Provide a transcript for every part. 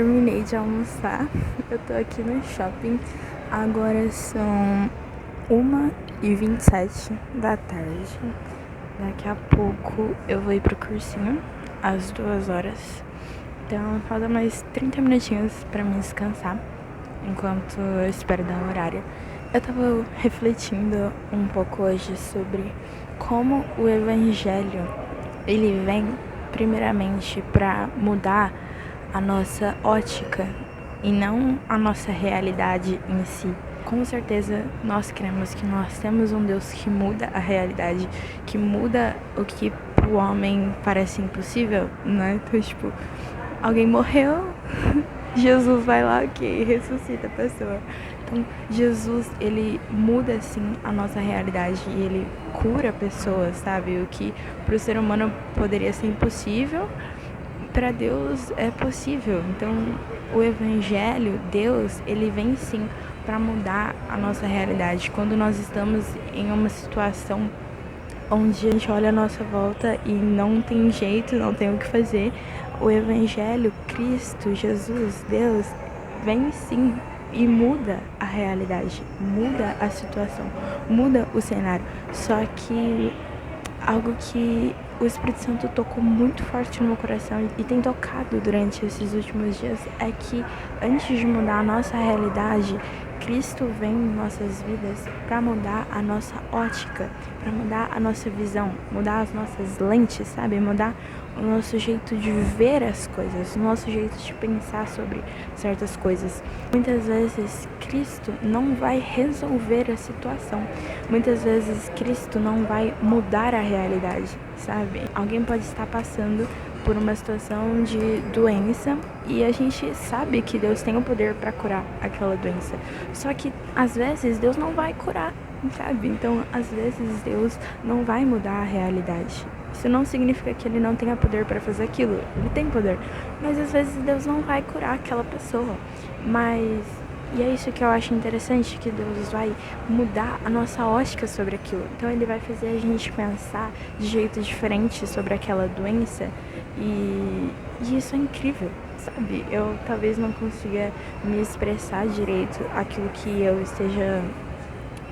terminei de almoçar. Eu tô aqui no shopping. Agora são 1h27 da tarde. Daqui a pouco eu vou ir pro cursinho, às 2 horas. Então falta mais 30 minutinhos pra me descansar, enquanto eu espero dar horário. Eu tava refletindo um pouco hoje sobre como o evangelho, ele vem primeiramente pra mudar a nossa ótica e não a nossa realidade em si. Com certeza nós cremos que nós temos um Deus que muda a realidade, que muda o que pro homem parece impossível, né? Então, tipo, alguém morreu, Jesus vai lá, ok, ressuscita a pessoa. Então, Jesus, ele muda, assim, a nossa realidade e ele cura pessoas, sabe? O que pro ser humano poderia ser impossível, para Deus é possível. Então, o evangelho, Deus, ele vem sim para mudar a nossa realidade. Quando nós estamos em uma situação onde a gente olha a nossa volta e não tem jeito, não tem o que fazer, o evangelho, Cristo, Jesus, Deus, vem sim e muda a realidade, muda a situação, muda o cenário. Só que algo que o Espírito Santo tocou muito forte no meu coração e tem tocado durante esses últimos dias é que antes de mudar a nossa realidade, Cristo vem em nossas vidas para mudar a nossa ótica, para mudar a nossa visão, mudar as nossas lentes, sabe? Mudar o nosso jeito de ver as coisas, o nosso jeito de pensar sobre certas coisas. Muitas vezes Cristo não vai resolver a situação. Muitas vezes Cristo não vai mudar a realidade, sabe? Alguém pode estar passando por uma situação de doença e a gente sabe que Deus tem o poder para curar aquela doença. Só que às vezes Deus não vai curar, sabe? Então, às vezes Deus não vai mudar a realidade. Isso não significa que ele não tenha poder para fazer aquilo. Ele tem poder. Mas às vezes Deus não vai curar aquela pessoa. E é isso que eu acho interessante, que Deus vai mudar a nossa ótica sobre aquilo. Então ele vai fazer a gente pensar de jeito diferente sobre aquela doença. E isso é incrível, sabe? Eu talvez não consiga me expressar direito aquilo que eu esteja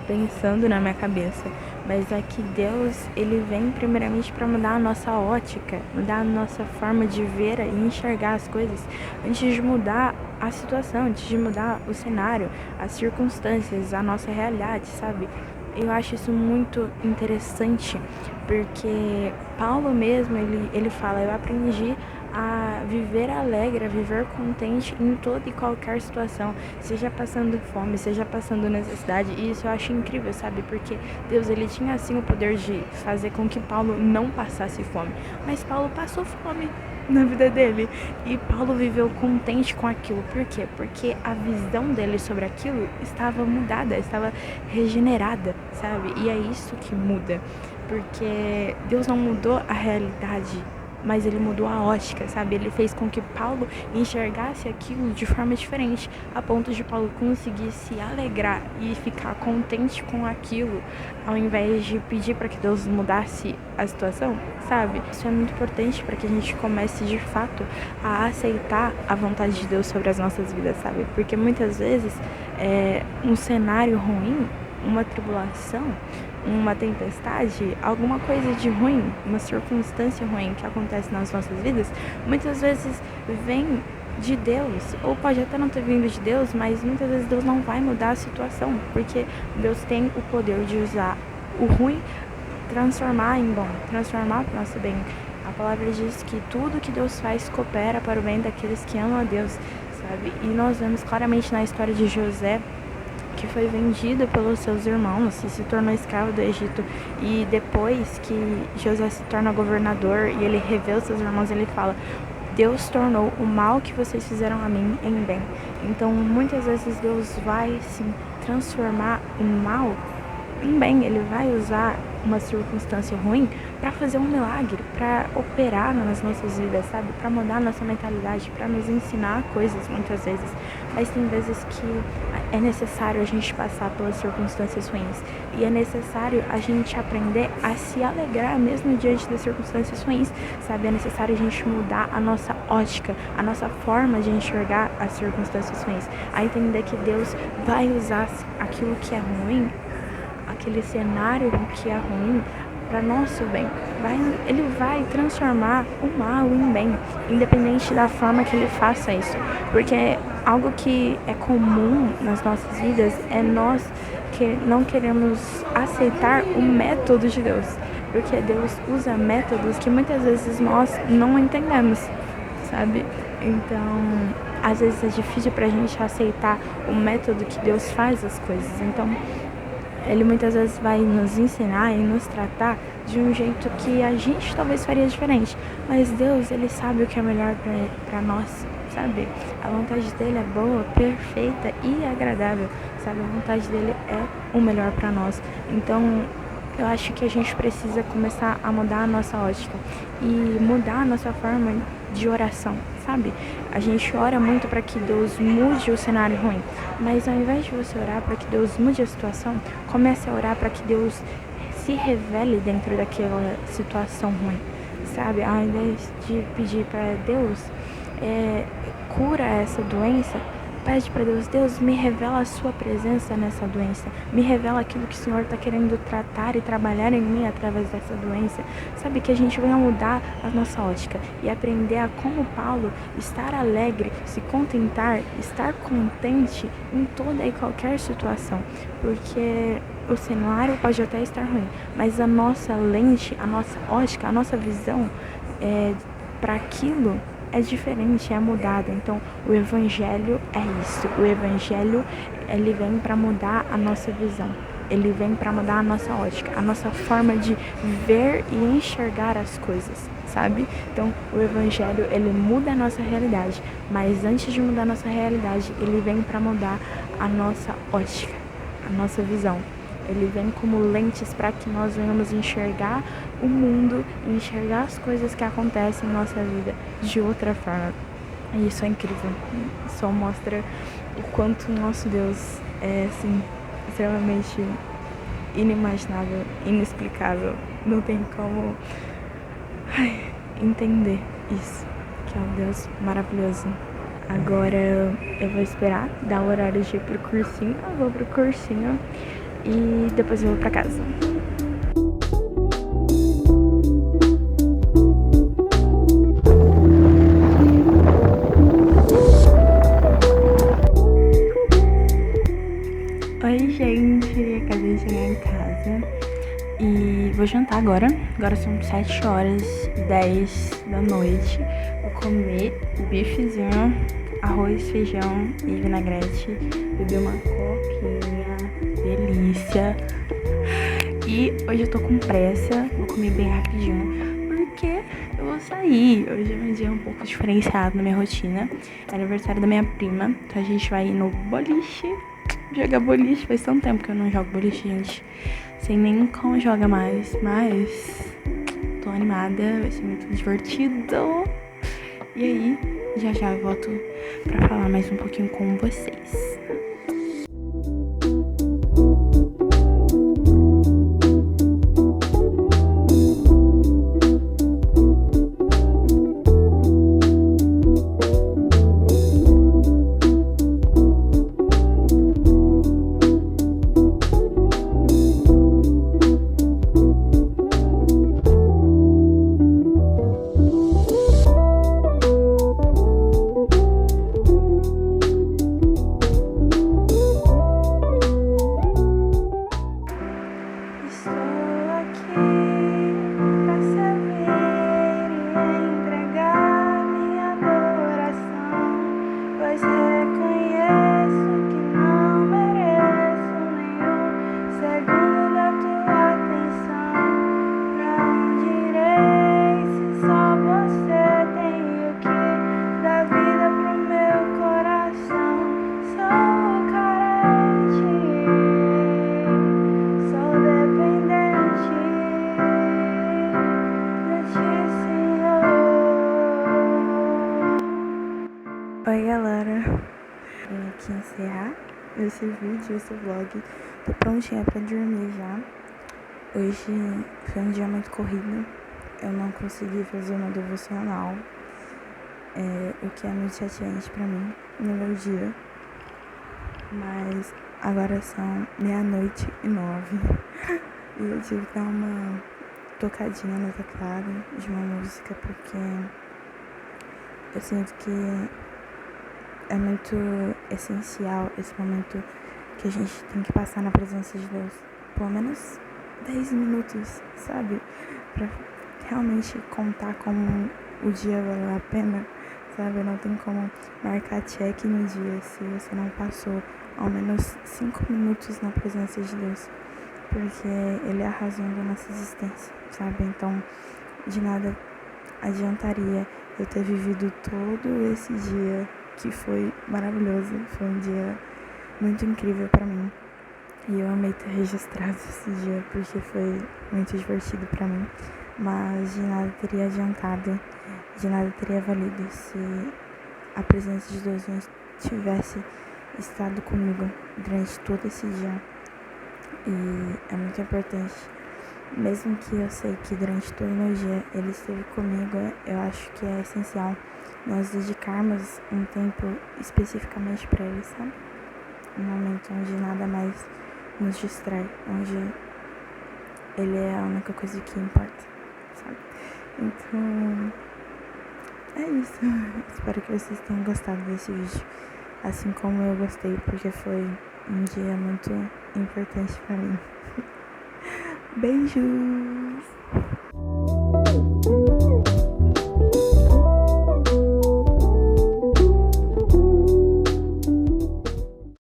pensando na minha cabeça, mas é que Deus, ele vem primeiramente para mudar a nossa ótica, mudar a nossa forma de ver e enxergar as coisas, antes de mudar a situação, antes de mudar o cenário, as circunstâncias, a nossa realidade, sabe? Eu acho isso muito interessante, porque Paulo mesmo, ele fala, eu aprendi a viver alegre, a viver contente em toda e qualquer situação, seja passando fome, seja passando necessidade. E isso eu acho incrível, sabe? Porque Deus, ele tinha assim o poder de fazer com que Paulo não passasse fome, mas Paulo passou fome na vida dele, e Paulo viveu contente com aquilo. Por quê? Porque a visão dele sobre aquilo estava mudada, estava regenerada, sabe? E é isso que muda, porque Deus não mudou a realidade, mas ele mudou a ótica, sabe? Ele fez com que Paulo enxergasse aquilo de forma diferente, a ponto de Paulo conseguir se alegrar e ficar contente com aquilo, ao invés de pedir para que Deus mudasse a situação, sabe? Isso é muito importante para que a gente comece de fato a aceitar a vontade de Deus sobre as nossas vidas, sabe? Porque muitas vezes um cenário ruim, uma tribulação, uma tempestade, alguma coisa de ruim, uma circunstância ruim que acontece nas nossas vidas, muitas vezes vem de Deus, ou pode até não ter vindo de Deus, mas muitas vezes Deus não vai mudar a situação, porque Deus tem o poder de usar o ruim, transformar em bom, transformar para o nosso bem. A palavra diz que tudo que Deus faz coopera para o bem daqueles que amam a Deus, sabe? E nós vemos claramente na história de José, que foi vendido pelos seus irmãos e se tornou escravo do Egito. E depois que José se torna governador e ele revê os seus irmãos, ele fala, Deus tornou o mal que vocês fizeram a mim em bem. Então, muitas vezes Deus vai, sim, transformar o mal em bem. Ele vai usar uma circunstância ruim para fazer um milagre, para operar nas nossas vidas, sabe? Para mudar a nossa mentalidade, para nos ensinar coisas muitas vezes. Mas tem vezes que é necessário a gente passar pelas circunstâncias ruins. E é necessário a gente aprender a se alegrar mesmo diante das circunstâncias ruins, sabe? É necessário a gente mudar a nossa ótica, a nossa forma de enxergar as circunstâncias ruins, a entender que Deus vai usar aquilo que é ruim, aquele cenário que é ruim, para nosso bem. Ele vai transformar o mal em bem, independente da forma que ele faça isso. Porque algo que é comum nas nossas vidas é nós que não queremos aceitar o método de Deus. Porque Deus usa métodos que muitas vezes nós não entendemos, sabe? Então, às vezes é difícil pra gente aceitar o método que Deus faz as coisas. Então, ele muitas vezes vai nos ensinar e nos tratar de um jeito que a gente talvez faria diferente. Mas Deus, ele sabe o que é melhor pra nós, sabe? A vontade dele é boa, perfeita e agradável, sabe? A vontade dele é o melhor pra nós. Então, eu acho que a gente precisa começar a mudar a nossa ótica e mudar a nossa forma de oração, sabe? A gente ora muito para que Deus mude o cenário ruim, mas ao invés de você orar para que Deus mude a situação, comece a orar para que Deus se revele dentro daquela situação ruim, sabe? Ao invés de pedir para Deus cura essa doença, pede para Deus, Deus, me revela a sua presença nessa doença, me revela aquilo que o Senhor está querendo tratar e trabalhar em mim através dessa doença, sabe, que a gente venha mudar a nossa ótica e aprender a, como Paulo, estar alegre, se contentar, estar contente em toda e qualquer situação, porque o cenário pode até estar ruim, mas a nossa lente, a nossa ótica, a nossa visão para aquilo é diferente, é mudada. Então, o evangelho é isso. O evangelho, ele vem para mudar a nossa visão. Ele vem para mudar a nossa ótica, a nossa forma de ver e enxergar as coisas, sabe? Então, o evangelho, ele muda a nossa realidade, mas antes de mudar a nossa realidade, ele vem para mudar a nossa ótica, a nossa visão. Ele vem como lentes para que nós venhamos enxergar o mundo, enxergar as coisas que acontecem em nossa vida de outra forma. E isso é incrível. Só mostra o quanto o nosso Deus é, assim, extremamente inimaginável, inexplicável. Não tem como entender isso, que é um Deus maravilhoso. Agora eu vou esperar dar o horário de ir pro cursinho. Eu vou pro cursinho e depois eu vou pra casa. Oi, gente, acabei de chegar em casa e vou jantar agora. Agora são 7h10 da noite. Vou comer bifezinho, arroz, feijão e vinagrete. Beber uma coquinha, delícia. E hoje eu tô com pressa, vou comer bem rapidinho, porque eu vou sair. Hoje é um dia um pouco diferenciado na minha rotina. É aniversário da minha prima, então a gente vai ir no boliche. Jogar boliche, faz tanto tempo que eu não jogo boliche, gente. Sei nem como joga mais, mas tô animada, vai ser muito divertido. E aí, já eu volto pra falar mais um pouquinho com vocês. Oi, galera, vim aqui encerrar esse vídeo, esse vlog. Tô prontinha pra dormir já. Hoje foi um dia muito corrido, eu não consegui fazer uma devocional o que é muito chateante pra mim no meu dia. Mas agora são 00:09 e eu tive que dar uma tocadinha no teclado de uma música porque eu sinto que é muito essencial esse momento que a gente tem que passar na presença de Deus. Pelo menos 10 minutos, sabe? Pra realmente contar como o dia valeu a pena, sabe? Não tem como marcar check no dia se você não passou ao menos 5 minutos na presença de Deus. Porque Ele é a razão da nossa existência, sabe? Então, de nada adiantaria eu ter vivido todo esse dia que foi maravilhoso. Foi um dia muito incrível pra mim. E eu amei ter registrado esse dia porque foi muito divertido pra mim. Mas de nada teria adiantado, de nada teria valido se a presença de Deus não tivesse estado comigo durante todo esse dia. E é muito importante, mesmo que eu sei que durante todo o meu dia Ele esteve comigo, eu acho que é essencial nós dedicarmos um tempo especificamente para Ele, sabe? Um momento onde nada mais nos distrai, onde Ele é a única coisa que importa, sabe? Então, é isso. Espero que vocês tenham gostado desse vídeo, assim como eu gostei, porque foi um dia muito importante pra mim. Beijos!